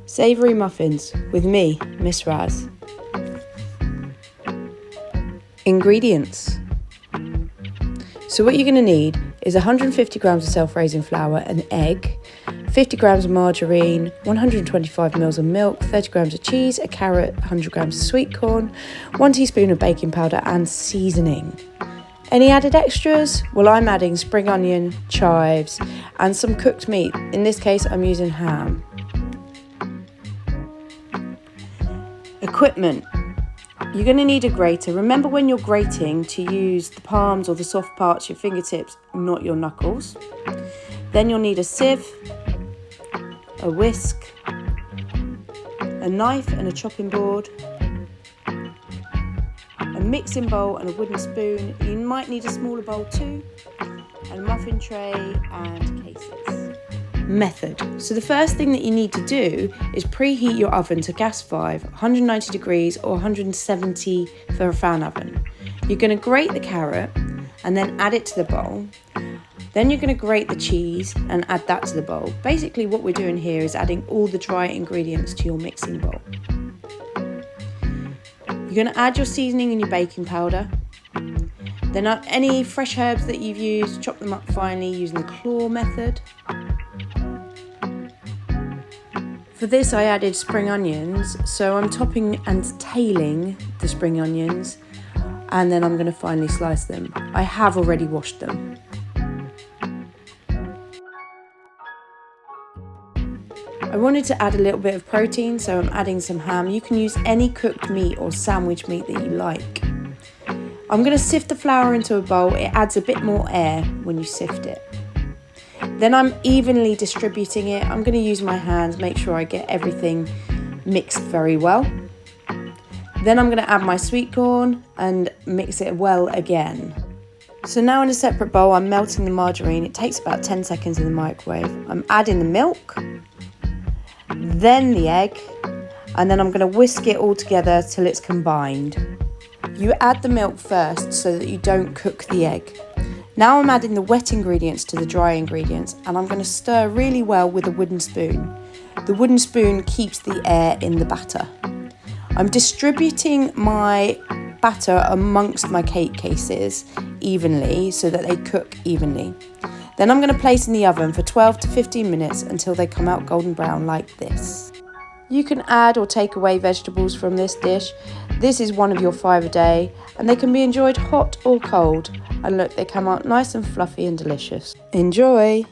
Savoury Muffins with me, Miss Raz. Ingredients. So what you're going to need is 150 grams of self-raising flour, an egg, 50 grams of margarine, 125 ml of milk, 30 grams of cheese, a carrot, 100 grams of sweet corn, 1 teaspoon of baking powder and seasoning. Any added extras? Well, I'm adding spring onion, chives and some cooked meat. In this case, I'm using ham. Equipment. You're going to need a grater. Remember when you're grating to use the palms or the soft parts, your fingertips, not your knuckles. Then you'll need a sieve, a whisk, a knife and a chopping board, a mixing bowl and a wooden spoon. You might need a smaller bowl too, and a muffin tray and cases. Method. So the first thing that you need to do is preheat your oven to gas 5, 190 degrees or 170 for a fan oven. You're going to grate the carrot and then add it to the bowl. Then you're going to grate the cheese and add that to the bowl. Basically what we're doing here is adding all the dry ingredients to your mixing bowl. You're going to add your seasoning and your baking powder. Then any fresh herbs that you've used, chop them up finely using the claw method. For this I added spring onions, so I'm topping and tailing the spring onions and then I'm going to finely slice them. I have already washed them. I wanted to add a little bit of protein, so I'm adding some ham. You can use any cooked meat or sandwich meat that you like. I'm going to sift the flour into a bowl. It adds a bit more air when you sift it. Then I'm evenly distributing it. I'm going to use my hands, make sure I get everything mixed very well. Then I'm going to add my sweet corn and mix it well again. So now in a separate bowl, I'm melting the margarine. It takes about 10 seconds in the microwave. I'm adding the milk, then the egg, and then I'm going to whisk it all together till it's combined. You add the milk first so that you don't cook the egg. Now I'm adding the wet ingredients to the dry ingredients and I'm going to stir really well with a wooden spoon. The wooden spoon keeps the air in the batter. I'm distributing my batter amongst my cake cases evenly so that they cook evenly. Then I'm going to place in the oven for 12 to 15 minutes until they come out golden brown like this. You can add or take away vegetables from this dish. This is one of your 5 a day and they can be enjoyed hot or cold. And look, they come out nice and fluffy and delicious. Enjoy!